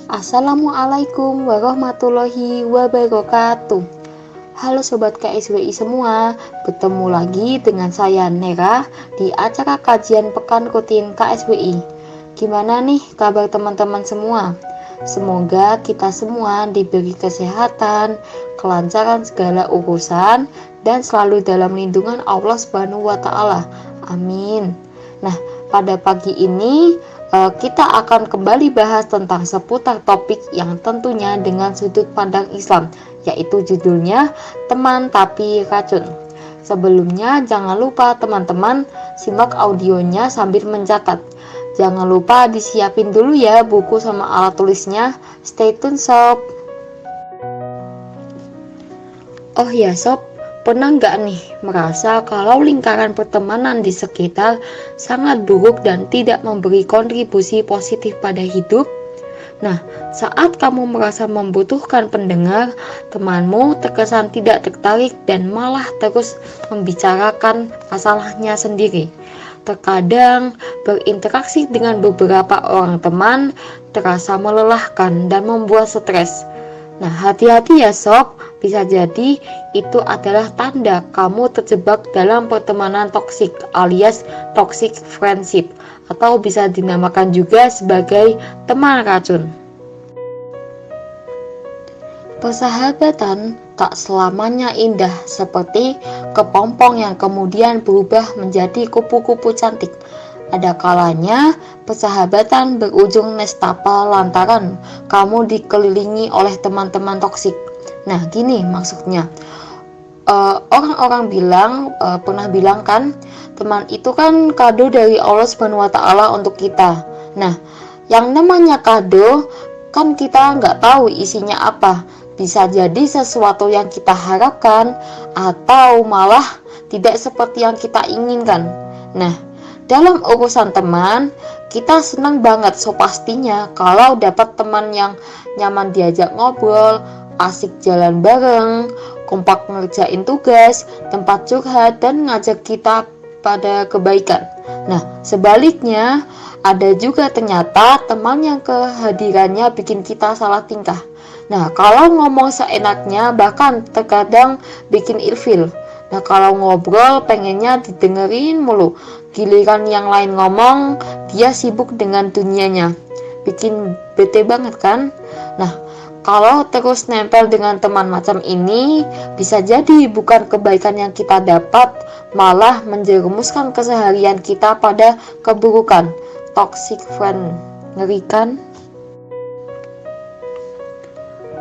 Assalamualaikum warahmatullahi wabarakatuh. Halo Sobat KSWI semua, bertemu lagi dengan saya Nera di acara kajian pekan rutin KSWI. Gimana nih kabar teman-teman semua? Semoga kita semua diberi kesehatan, kelancaran segala urusan, dan selalu dalam lindungan Allah Subhanahu wa Ta'ala. Amin. Nah, pada pagi ini kita akan kembali bahas tentang seputar topik yang tentunya dengan sudut pandang Islam, yaitu judulnya Teman Tapi Racun. Sebelumnya jangan lupa teman-teman simak audionya sambil mencatat. Jangan lupa disiapin dulu ya buku sama alat tulisnya. Stay tune sob. Oh ya sob, pernah nggak nih merasa kalau lingkaran pertemanan di sekitar sangat buruk dan tidak memberi kontribusi positif pada hidup? Nah, saat kamu merasa membutuhkan pendengar, temanmu terkesan tidak tertarik dan malah terus membicarakan masalahnya sendiri. Terkadang berinteraksi dengan beberapa orang teman terasa melelahkan dan membuat stres. Nah, hati-hati ya sob, bisa jadi itu adalah tanda kamu terjebak dalam pertemanan toksik alias toxic friendship, atau bisa dinamakan juga sebagai teman racun. Persahabatan tak selamanya indah seperti kepompong yang kemudian berubah menjadi kupu-kupu cantik. Ada kalanya persahabatan berujung nestapa lantaran kamu dikelilingi oleh teman-teman toksik. Nah, gini maksudnya. Orang-orang pernah bilang kan, teman itu kan kado dari Allah Subhanahu wa Ta'ala untuk kita. Nah, yang namanya kado kan kita nggak tahu isinya apa. Bisa jadi sesuatu yang kita harapkan atau malah tidak seperti yang kita inginkan. Nah, dalam urusan teman, kita senang banget pastinya kalau dapat teman yang nyaman diajak ngobrol, asik jalan bareng, kompak ngerjain tugas, tempat curhat, dan ngajak kita pada kebaikan. Nah, sebaliknya, ada juga ternyata teman yang kehadirannya bikin kita salah tingkah. Nah, kalau ngomong seenaknya bahkan terkadang bikin ilfil. Nah, kalau ngobrol pengennya didengerin mulu. Giliran yang lain ngomong, dia sibuk dengan dunianya. Bikin bete banget kan? Nah, kalau terus nempel dengan teman macam ini, bisa jadi bukan kebaikan yang kita dapat, malah menjerumuskan keseharian kita pada keburukan. Toxic friend, ngeri kan?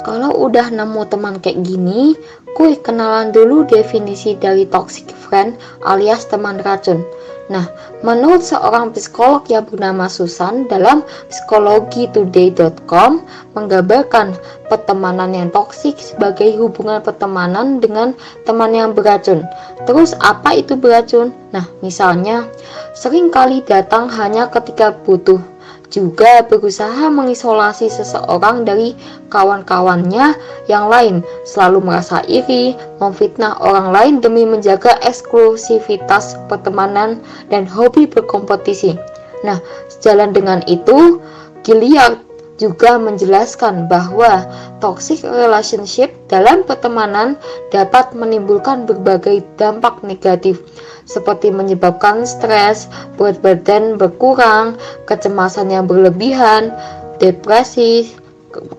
Kalau udah nemu teman kayak gini, kuy kenalan dulu definisi dari toxic friend alias teman racun. Nah, menurut seorang psikolog yang bernama Susan dalam psikologitoday.com menggambarkan pertemanan yang toksik sebagai hubungan pertemanan dengan teman yang beracun. Terus apa itu beracun? Nah, misalnya seringkali datang hanya ketika butuh, juga berusaha mengisolasi seseorang dari kawan-kawannya yang lain, selalu merasa iri, memfitnah orang lain demi menjaga eksklusivitas pertemanan, dan hobi berkompetisi. Nah, sejalan dengan itu, Gilliard juga menjelaskan bahwa toxic relationship dalam pertemanan dapat menimbulkan berbagai dampak negatif, seperti menyebabkan stres, berat badan berkurang, kecemasan yang berlebihan, depresi,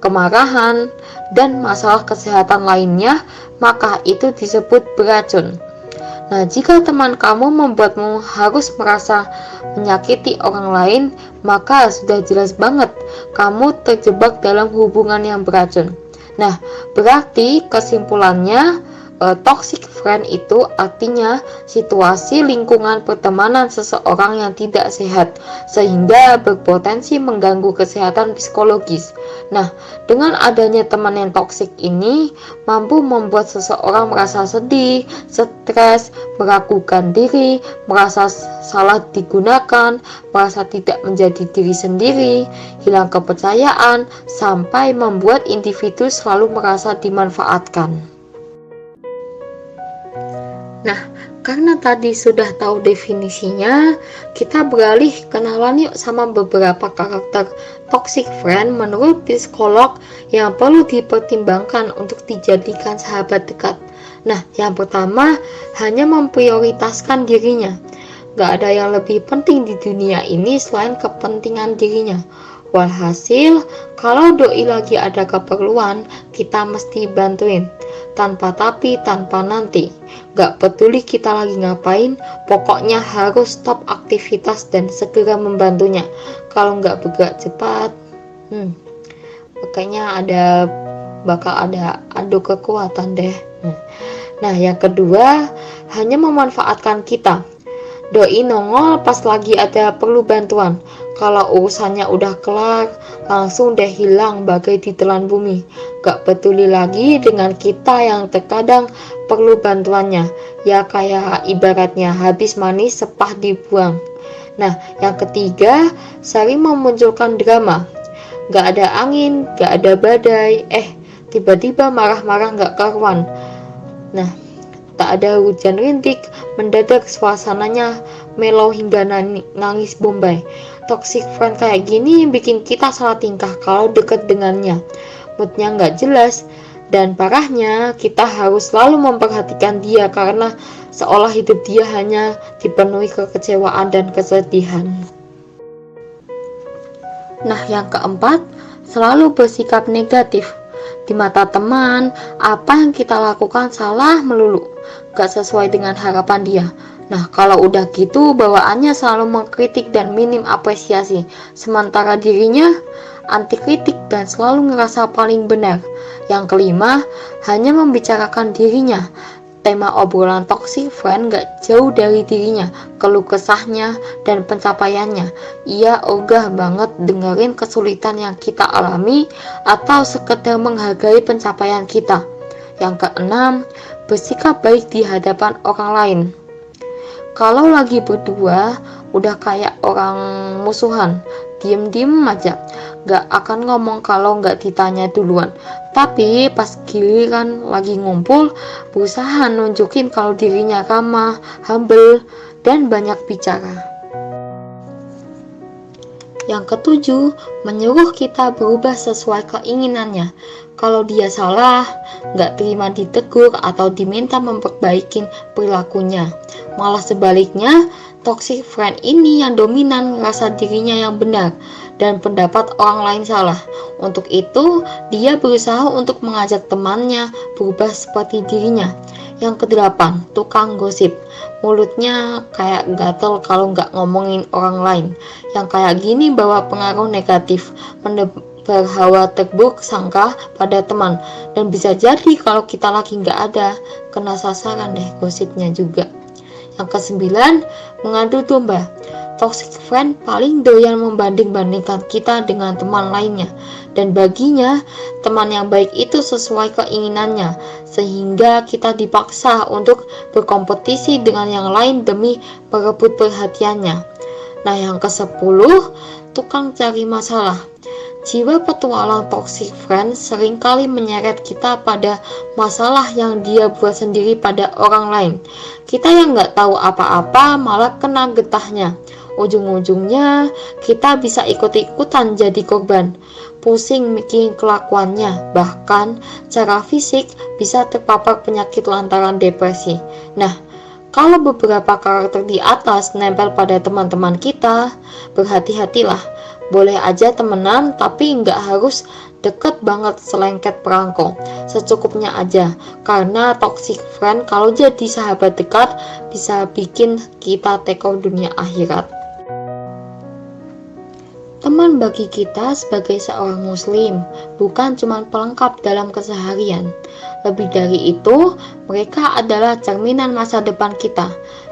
kemarahan, dan masalah kesehatan lainnya, maka itu disebut beracun. Nah, jika teman kamu membuatmu harus merasa menyakiti orang lain, maka sudah jelas banget kamu terjebak dalam hubungan yang beracun. Nah, berarti kesimpulannya, toxic friend itu artinya situasi lingkungan pertemanan seseorang yang tidak sehat sehingga berpotensi mengganggu kesehatan psikologis. Nah, dengan adanya teman yang toksik ini mampu membuat seseorang merasa sedih, stres, meragukan diri, merasa salah digunakan, merasa tidak menjadi diri sendiri, hilang kepercayaan, sampai membuat individu selalu merasa dimanfaatkan. Nah, karena tadi sudah tahu definisinya, kita beralih kenalan yuk sama beberapa karakter toxic friend menurut psikolog yang perlu dipertimbangkan untuk dijadikan sahabat dekat. Nah, yang pertama, hanya memprioritaskan dirinya. Gak ada yang lebih penting di dunia ini selain kepentingan dirinya. Walhasil, kalau doi lagi ada keperluan, kita mesti bantuin. Tanpa tapi, tanpa nanti. Gak peduli kita lagi ngapain, pokoknya harus stop aktivitas dan segera membantunya. Kalau gak bergerak cepat, kayaknya bakal ada adu kekuatan deh. Nah, yang kedua, hanya memanfaatkan kita. Doi nongol pas lagi ada perlu bantuan. Kalau urusannya udah kelar, langsung deh hilang bagai ditelan bumi. Gak peduli lagi dengan kita yang terkadang perlu bantuannya. Ya kayak ibaratnya habis manis sepah dibuang. Nah, yang ketiga, sering memunculkan drama. Gak ada angin, gak ada badai, tiba-tiba marah-marah gak karuan. Nah, tak ada hujan rintik, mendadak suasananya melo hingga nangis bombay. Toxic friend kayak gini bikin kita salah tingkah kalau deket dengannya. Moodnya nggak jelas, dan parahnya kita harus selalu memperhatikan dia karena seolah hidup dia hanya dipenuhi kekecewaan dan kesedihan. Nah, yang keempat, selalu bersikap negatif. Di mata teman, apa yang kita lakukan salah melulu, gak sesuai dengan harapan dia. Nah, kalau udah gitu, bawaannya selalu mengkritik dan minim apresiasi. Sementara dirinya anti kritik dan selalu ngerasa paling benar. Yang kelima, hanya membicarakan dirinya. Tema obrolan toxic friend gak jauh dari dirinya, keluh kesahnya dan pencapaiannya. Ia ogah banget dengerin kesulitan yang kita alami atau sekedar menghargai pencapaian kita. Yang keenam, bersikap baik di hadapan orang lain. Kalau lagi berdua, udah kayak orang musuhan, diem-diem aja, gak akan ngomong kalau gak ditanya duluan. Tapi pas giliran lagi ngumpul, berusaha nunjukin kalau dirinya ramah, humble, dan banyak bicara. Yang ketujuh, menyuruh kita berubah sesuai keinginannya. Kalau dia salah, gak terima ditegur atau diminta memperbaiki perilakunya. Malah sebaliknya, toxic friend ini yang dominan ngerasa dirinya yang benar dan pendapat orang lain salah. Untuk itu, dia berusaha untuk mengajak temannya berubah seperti dirinya. Yang kedelapan, tukang gosip. Mulutnya kayak gatel kalau nggak ngomongin orang lain. Yang kayak gini bawa pengaruh negatif, berhawa terburuk sangka pada teman. Dan bisa jadi kalau kita lagi nggak ada, kena sasaran deh gosipnya juga. Yang kesembilan, mengadu domba. Toxic friend paling doyan membanding-bandingkan kita dengan teman lainnya, dan baginya teman yang baik itu sesuai keinginannya, sehingga kita dipaksa untuk berkompetisi dengan yang lain demi merebut perhatiannya. Nah, yang ke-10, tukang cari masalah. Jiwa petualang toxic friend seringkali menyeret kita pada masalah yang dia buat sendiri pada orang lain. Kita yang nggak tahu apa-apa malah kena getahnya. Ujung-ujungnya kita bisa ikut-ikutan jadi korban, pusing mikirin kelakuannya, bahkan secara fisik bisa terpapar penyakit lantaran depresi. Nah, kalau beberapa karakter di atas nempel pada teman-teman kita, berhati-hatilah. Boleh aja temenan, tapi nggak harus deket banget selengket perangko. Secukupnya aja, karena toxic friend kalau jadi sahabat dekat bisa bikin kita tekor dunia akhirat. Teman bagi kita sebagai seorang muslim bukan cuma pelengkap dalam keseharian. Lebih dari itu, mereka adalah cerminan masa depan kita.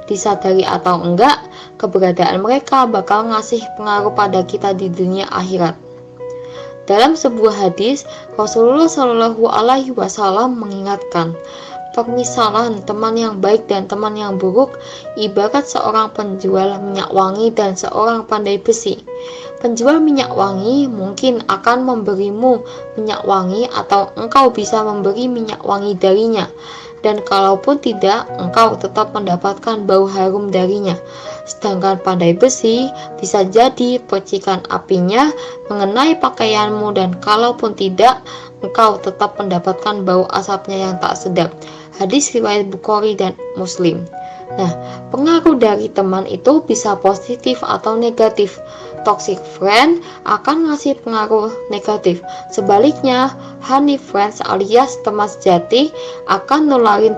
Disadari atau enggak, keberadaan mereka bakal ngasih pengaruh pada kita di dunia akhirat. Dalam sebuah hadis, Rasulullah Shallallahu Alaihi Wasallam mengingatkan, permisalan teman yang baik dan teman yang buruk ibarat seorang penjual minyak wangi dan seorang pandai besi. Penjual minyak wangi mungkin akan memberimu minyak wangi atau engkau bisa memberi minyak wangi darinya. Dan kalaupun tidak, engkau tetap mendapatkan bau harum darinya. Sedangkan pandai besi bisa jadi percikan apinya mengenai pakaianmu, dan kalaupun tidak, engkau tetap mendapatkan bau asapnya yang tak sedap. Hadis riwayat Bukhari dan Muslim. Nah, pengaruh dari teman itu bisa positif atau negatif. Toxic friend akan ngasih pengaruh negatif. Sebaliknya, honey friends alias teman sejati akan nularin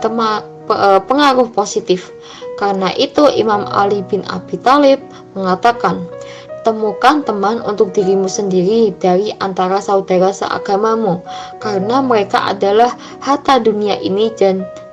pengaruh positif. Karena itu Imam Ali bin Abi Thalib mengatakan, temukan teman untuk dirimu sendiri dari antara saudara seagamamu, karena mereka adalah harta dunia ini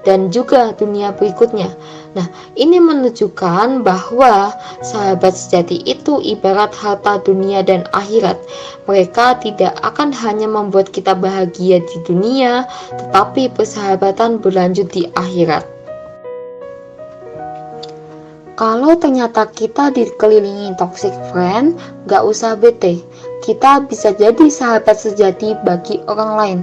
dan juga dunia berikutnya. Nah, ini menunjukkan bahwa sahabat sejati itu ibarat harta dunia dan akhirat. Mereka tidak akan hanya membuat kita bahagia di dunia, tetapi persahabatan berlanjut di akhirat. Kalau ternyata kita dikelilingi toxic friend, gak usah bete. Kita bisa jadi sahabat sejati bagi orang lain.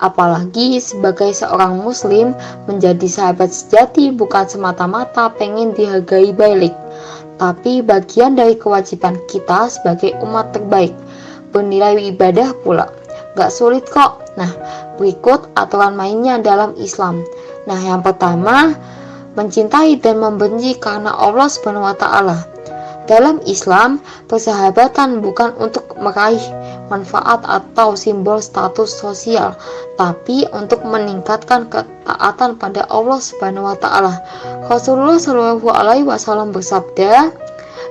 Apalagi sebagai seorang muslim, menjadi sahabat sejati bukan semata-mata pengen dihargai balik, tapi bagian dari kewajiban kita sebagai umat terbaik. Bernilai ibadah pula. Gak sulit kok. Nah, berikut aturan mainnya dalam Islam. Nah, yang pertama, mencintai dan membenci karena Allah Subhanahu wa Ta'ala. Dalam Islam, persahabatan bukan untuk meraih manfaat atau simbol status sosial, tapi untuk meningkatkan ketaatan pada Allah Subhanahu wa Ta'ala. Rasulullah Shallallahu alaihi wasallam bersabda,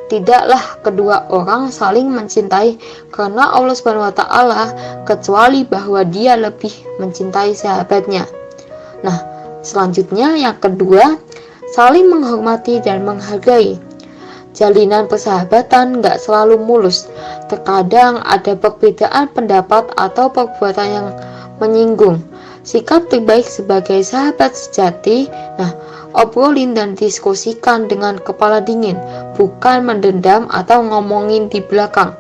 tidaklah kedua orang saling mencintai karena Allah Subhanahu wa Ta'ala kecuali bahwa dia lebih mencintai sahabatnya. Nah, selanjutnya yang kedua, saling menghormati dan menghargai. Jalinan persahabatan gak selalu mulus. Terkadang ada perbedaan pendapat atau perbuatan yang menyinggung. Sikap terbaik sebagai sahabat sejati, nah, obrolin dan diskusikan dengan kepala dingin, bukan mendendam atau ngomongin di belakang.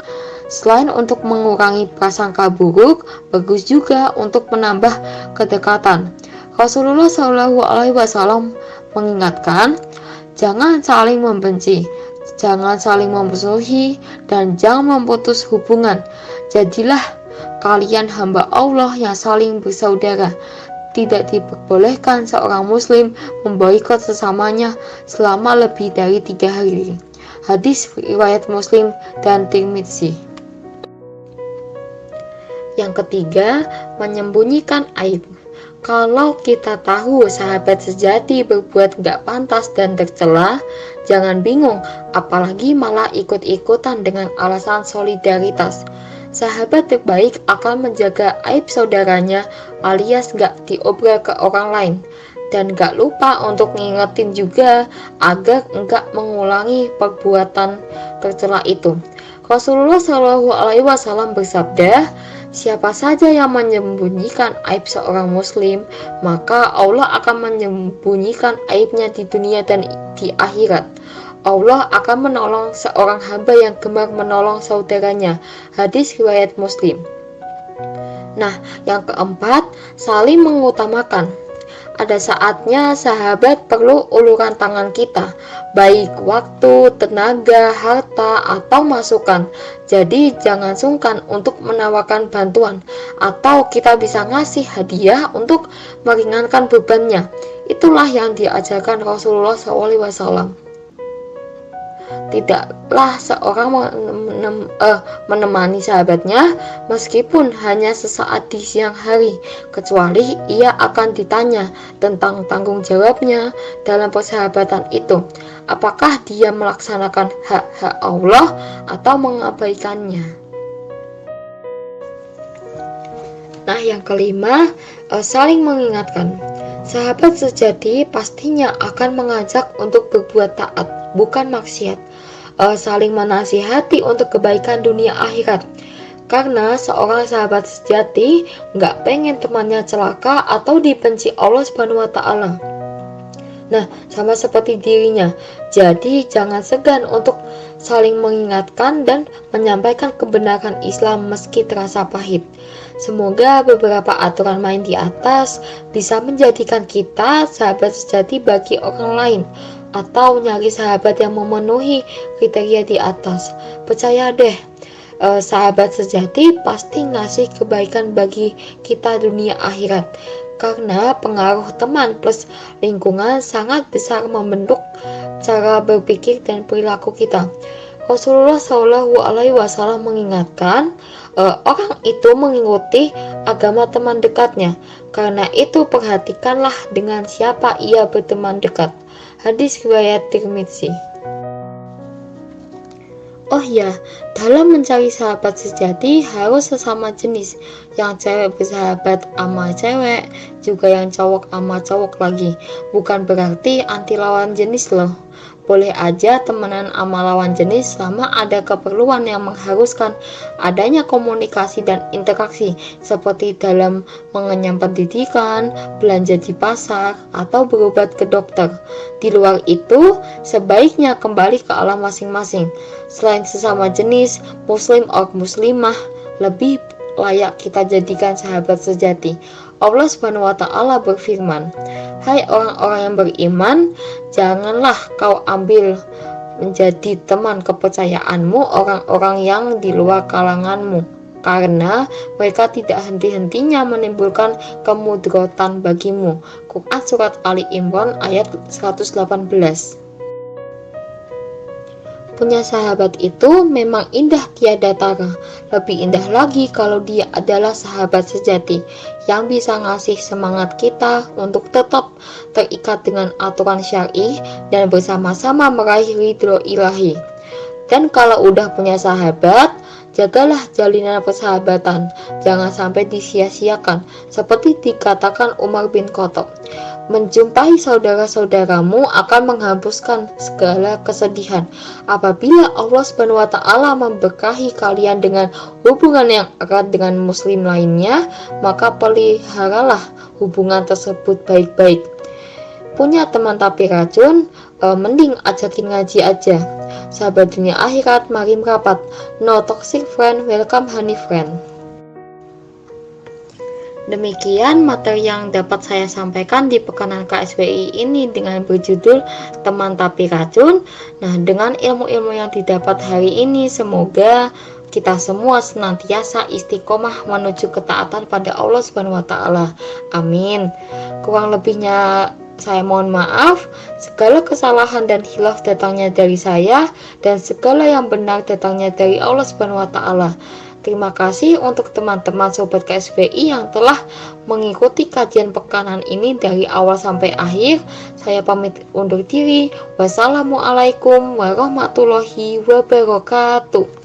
Selain untuk mengurangi prasangka buruk, bagus juga untuk menambah kedekatan. Rasulullah Shallallahu alaihi wasallam mengingatkan, jangan saling membenci, jangan saling memusuhi, dan jangan memutus hubungan. Jadilah kalian hamba Allah yang saling bersaudara. Tidak diperbolehkan seorang muslim memboikot sesamanya selama lebih dari 3 hari. Hadis riwayat Muslim dan Tirmidzi. Yang ketiga, menyembunyikan aib. Kalau kita tahu sahabat sejati berbuat gak pantas dan tercela, jangan bingung, apalagi malah ikut-ikutan dengan alasan solidaritas. Sahabat terbaik akan menjaga aib saudaranya alias gak diobral ke orang lain, dan gak lupa untuk ngingetin juga agar enggak mengulangi perbuatan tercela itu. Rasulullah Shallallahu alaihi wasallam bersabda, siapa saja yang menyembunyikan aib seorang muslim, maka Allah akan menyembunyikan aibnya di dunia dan di akhirat. Allah akan menolong seorang hamba yang gemar menolong saudaranya. Hadis riwayat Muslim. Nah, yang keempat, saling mengutamakan. Ada saatnya sahabat perlu uluran tangan kita, baik waktu, tenaga, harta, atau masukan. Jadi jangan sungkan untuk menawarkan bantuan, atau kita bisa ngasih hadiah untuk meringankan bebannya. Itulah yang diajarkan Rasulullah SAW. Tidaklah seorang menemani sahabatnya meskipun hanya sesaat di siang hari, kecuali ia akan ditanya tentang tanggung jawabnya dalam persahabatan itu. Apakah dia melaksanakan hak-hak Allah atau mengabaikannya? Nah, yang kelima, saling mengingatkan. Sahabat sejati pastinya akan mengajak untuk berbuat taat, bukan maksiat. Saling menasihati untuk kebaikan dunia akhirat. Karena seorang sahabat sejati nggak pengen temannya celaka atau dibenci Allah Subhanahu wa Ta'ala. Nah, sama seperti dirinya. Jadi jangan segan untuk saling mengingatkan dan menyampaikan kebenaran Islam meski terasa pahit. Semoga beberapa aturan main di atas bisa menjadikan kita sahabat sejati bagi orang lain, atau nyari sahabat yang memenuhi kriteria di atas. Percaya deh, sahabat sejati pasti ngasih kebaikan bagi kita dunia akhirat, karena pengaruh teman plus lingkungan sangat besar membentuk cara berpikir dan perilaku kita. Rasulullah Shallallahu Alaihi Wasallam mengingatkan, orang itu mengikuti agama teman dekatnya. Karena itu perhatikanlah dengan siapa ia berteman dekat. Hadis riwayat Tirmidzi. Oh ya, dalam mencari sahabat sejati harus sesama jenis. Yang cewek bersahabat sama cewek, juga yang cowok sama cowok lagi. Bukan berarti anti lawan jenis loh. Boleh aja temenan sama lawan jenis selama ada keperluan yang mengharuskan adanya komunikasi dan interaksi, seperti dalam mengenyam pendidikan, belanja di pasar, atau berobat ke dokter. Di luar itu, sebaiknya kembali ke alam masing-masing. Selain sesama jenis, muslim atau muslimah lebih layak kita jadikan sahabat sejati. Allah Subhanahu wa Ta'ala berfirman, "Hai orang-orang yang beriman, janganlah kau ambil menjadi teman kepercayaanmu orang-orang yang di luar kalanganmu, karena mereka tidak henti-hentinya menimbulkan kemudaratan bagimu." Quran Surat Ali Imran ayat 118. Punya sahabat itu memang indah tiada tara. Lebih indah lagi kalau dia adalah sahabat sejati yang bisa ngasih semangat kita untuk tetap terikat dengan aturan syar'i dan bersama-sama meraih ridho ilahi. Dan kalau udah punya sahabat, jagalah jalinan persahabatan, jangan sampai disia-siakan. Seperti dikatakan Umar bin Khattab, menjumpai saudara-saudaramu akan menghapuskan segala kesedihan. Apabila Allah Subhanahu wa Ta'ala memberkahi kalian dengan hubungan yang erat dengan muslim lainnya, maka peliharalah hubungan tersebut baik-baik. Punya teman tapi racun, mending ajakin ngaji aja. Sahabat dunia akhirat, mari merapat. No toxic friend, welcome honey friend. Demikian materi yang dapat saya sampaikan di pekanan KSWI ini dengan berjudul Teman Tapi Racun. Nah, dengan ilmu-ilmu yang didapat hari ini, semoga kita semua senantiasa istiqomah menuju ketaatan pada Allah Subhanahu wa Ta'ala. Amin. Kurang lebihnya saya mohon maaf. Segala kesalahan dan khilaf datangnya dari saya, dan segala yang benar datangnya dari Allah Subhanahu wa Ta'ala. Terima kasih untuk teman-teman Sobat KSWI yang telah mengikuti kajian pekanan ini dari awal sampai akhir. Saya pamit undur diri. Wassalamualaikum warahmatullahi wabarakatuh.